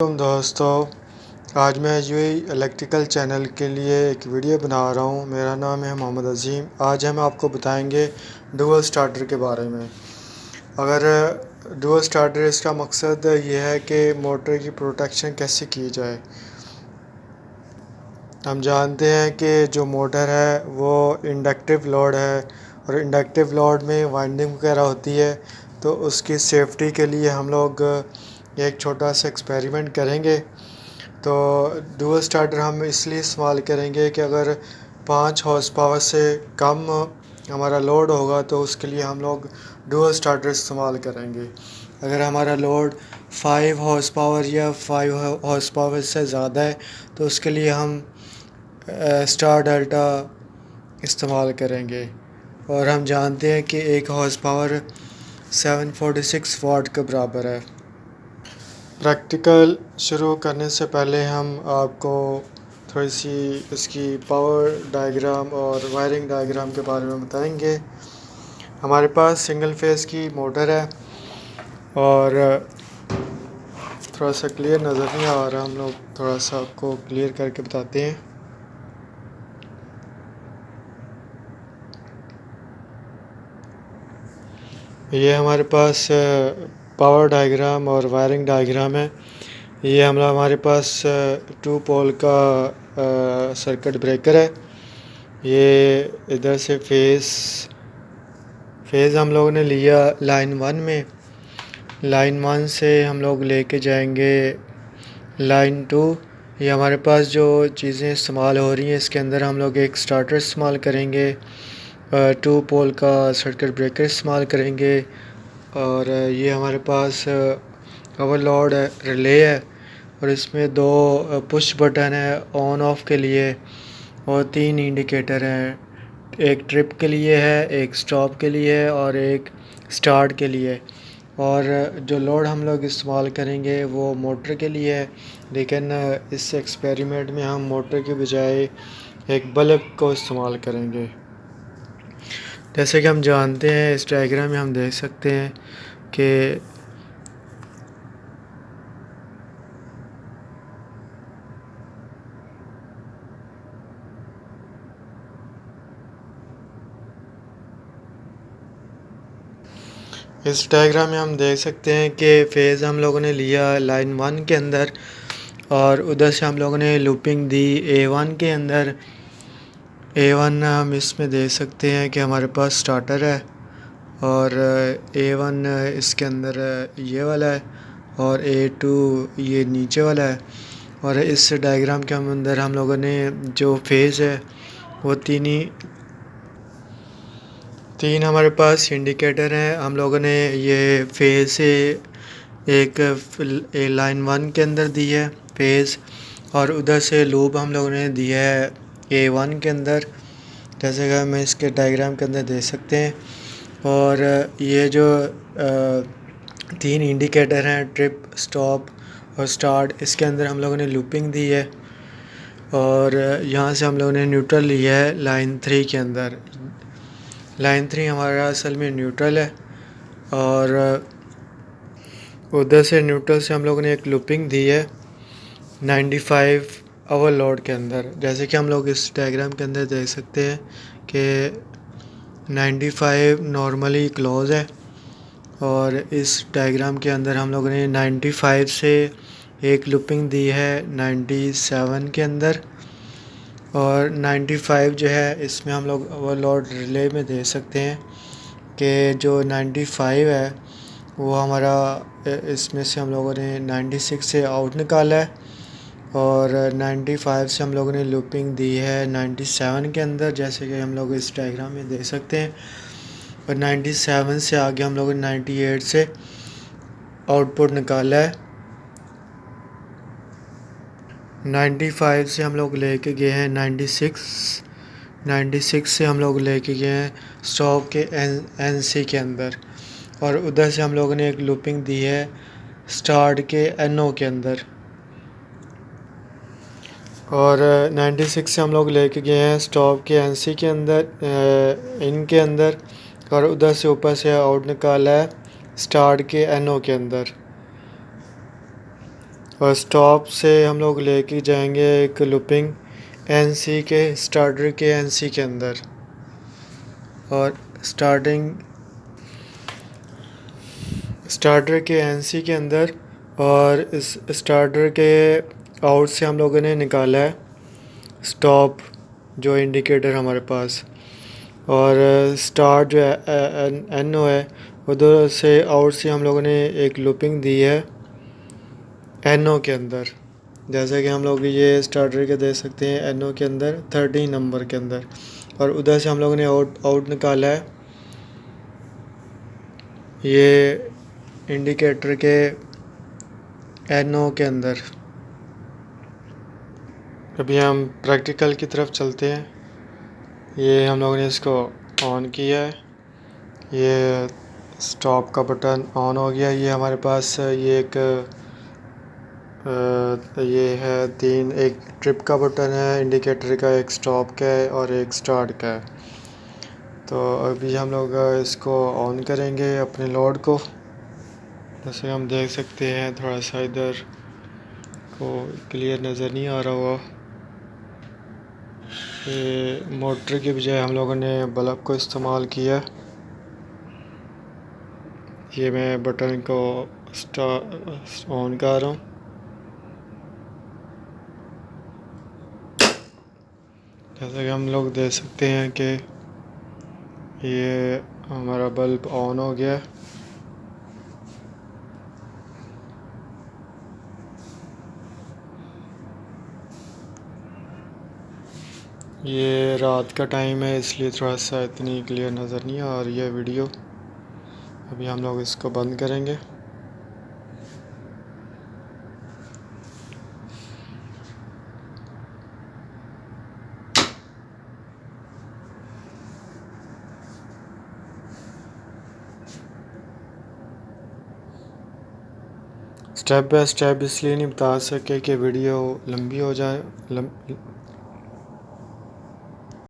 दोस्तों, आज मैं यूएई इलेक्ट्रिकल चैनल के लिए एक वीडियो बना रहा हूँ। मेरा नाम है मोहम्मद अज़ीम। आज हम आपको बताएंगे डुअल स्टार्टर के बारे में। अगर डुअल स्टार्टर, इसका मकसद ये है कि मोटर की प्रोटेक्शन कैसे की जाए। हम जानते हैं कि जो मोटर है वो इंडक्टिव लोड है और इंडक्टिव लोड में वाइंडिंग वगैरह होती है, तो उसकी सेफ्टी के लिए हम लोग एक छोटा सा एक्सपेरिमेंट करेंगे। तो डुअल स्टार्टर हम इसलिए इस्तेमाल करेंगे कि अगर 5 हॉर्स पावर से कम हमारा लोड होगा तो उसके लिए हम लोग डुअल स्टार्टर इस्तेमाल करेंगे। अगर हमारा लोड 5 हॉर्स पावर या 5 हॉर्स पावर से ज़्यादा है तो उसके लिए हम स्टार डेल्टा इस्तेमाल करेंगे। और हम जानते हैं कि 1 हॉर्स पावर 746 वाट के बराबर है। प्रैक्टिकल शुरू करने से पहले हम आपको थोड़ी सी इसकी पावर डायग्राम और वायरिंग डायग्राम के बारे में बताएंगे। हमारे पास सिंगल फेस की मोटर है और थोड़ा सा क्लियर नज़र नहीं आ रहा, हम लोग थोड़ा सा आपको क्लियर करके बताते हैं। ये हमारे पास पावर डायग्राम और वायरिंग डायग्राम है। ये हमारे पास 2 पोल का सर्किट ब्रेकर है। ये इधर से फेज़ हम लोगों ने लिया लाइन 1 में। लाइन 1 से हम लोग लेके जाएंगे लाइन 2। ये हमारे पास जो चीज़ें इस्तेमाल हो रही हैं इसके अंदर हम लोग एक स्टार्टर इस्तेमाल करेंगे, 2 पोल का सर्किट ब्रेकर इस्तेमाल करेंगे और ये हमारे पास ओवरलोड रिले है और इसमें 2 पुश बटन है ऑन ऑफ के लिए और 3 इंडिकेटर हैं। एक ट्रिप के लिए है, एक स्टॉप के लिए है और एक स्टार्ट के लिए। और जो लोड हम लोग इस्तेमाल करेंगे वो मोटर के लिए है, लेकिन इस एक्सपेरिमेंट में हम मोटर के बजाय एक बल्ब को इस्तेमाल करेंगे। जैसे कि हम जानते हैं, इस डायग्राम में हम देख सकते हैं कि इस डायग्राम में हम देख सकते हैं कि फेज़ हम लोगों ने लिया लाइन 1 के अंदर और उधर से हम लोगों ने लूपिंग दी A1 के अंदर। A1 हम इसमें देख सकते हैं कि हमारे पास स्टार्टर है और A1 इसके अंदर ये वाला है और A2 ये नीचे वाला है। और इस डायग्राम के अंदर हम लोगों ने जो फेज़ है वो तीन हमारे पास इंडिकेटर हैं। हम लोगों ने ये फेज़ से एक लाइन 1 के अंदर दी है फेज़ और उधर से लूप हम लोगों ने दिया है A1 के अंदर, जैसे कि हम इसके डायग्राम के अंदर देख सकते हैं। और ये जो 3 इंडिकेटर हैं ट्रिप, स्टॉप और स्टार्ट, इसके अंदर हम लोगों ने लूपिंग दी है और यहाँ से हम लोगों ने न्यूट्रल लिया है लाइन 3 के अंदर। लाइन 3 हमारा असल में न्यूट्रल है और उधर से न्यूट्रल से हम लोगों ने एक लूपिंग दी है 95 ओवरलोड के अंदर। जैसे कि हम लोग इस डायग्राम के अंदर देख सकते हैं कि 95 नॉर्मली क्लोज है और इस डायग्राम के अंदर हम लोगों ने 95 से एक लूपिंग दी है 97 के अंदर। और 95 जो है इसमें हम लोग ओवरलोड रिले में देख सकते हैं कि जो 95 है वो हमारा इसमें से हम लोगों ने 96 से आउट निकाला है और 95 से हम लोगों ने लूपिंग दी है 97 के अंदर, जैसे कि हम लोग इस डायग्राम में देख सकते हैं। और 97 से आगे हम लोगों ने 98 से आउटपुट निकाला है। 95 से हम लोग लेके गए हैं 96 से हम लोग लेके गए हैं स्टॉप के NC के अंदर और उधर से हम लोगों ने एक लूपिंग दी है स्टार्ट के NO के अंदर। और 96 से हम लोग लेके गए हैं स्टॉप के NC के अंदर, इन के अंदर, और उधर से ऊपर से आउट निकाला है स्टार्ट के NO के अंदर। और स्टॉप से हम लोग लेके जाएंगे एक लूपिंग एनसी के स्टार्टर के एनसी के अंदर, और स्टार्टर के एनसी के अंदर, और इस स्टार्टर के आउट से हम लोगों ने निकाला है स्टॉप जो इंडिकेटर हमारे पास, और स्टार्ट जो है एन ओ है उधर से आउट से हम लोगों ने एक लूपिंग दी है एन ओ के अंदर, जैसे कि हम लोग ये स्टार्टर के देख सकते हैं एन ओ के अंदर 13 नंबर के अंदर, और उधर से हम लोगों ने आउट निकाला है ये इंडिकेटर के एन ओ के अंदर। अभी हम प्रैक्टिकल की तरफ चलते हैं। ये हम लोगों ने इसको ऑन किया है, ये स्टॉप का बटन ऑन हो गया। ये हमारे पास ये एक ये है एक ट्रिप का बटन है इंडिकेटर का, एक स्टॉप का है और एक स्टार्ट का है। तो अभी हम लोग इसको ऑन करेंगे अपने लोड को। जैसे हम देख सकते हैं थोड़ा सा इधर को क्लियर नज़र नहीं आ रहा होगा, ये मोटर की बजाय हम लोगों ने बल्ब को इस्तेमाल किया। ये मैं बटन को ऑन कर रहा हूँ। जैसा कि हम लोग देख सकते हैं कि ये हमारा बल्ब ऑन हो गया। ये रात का टाइम है इसलिए थोड़ा सा इतनी क्लियर नज़र नहीं आ रही है वीडियो। अभी हम लोग इसको बंद करेंगे। स्टेप बाय स्टेप इसलिए नहीं बता सके कि वीडियो लंबी हो जाए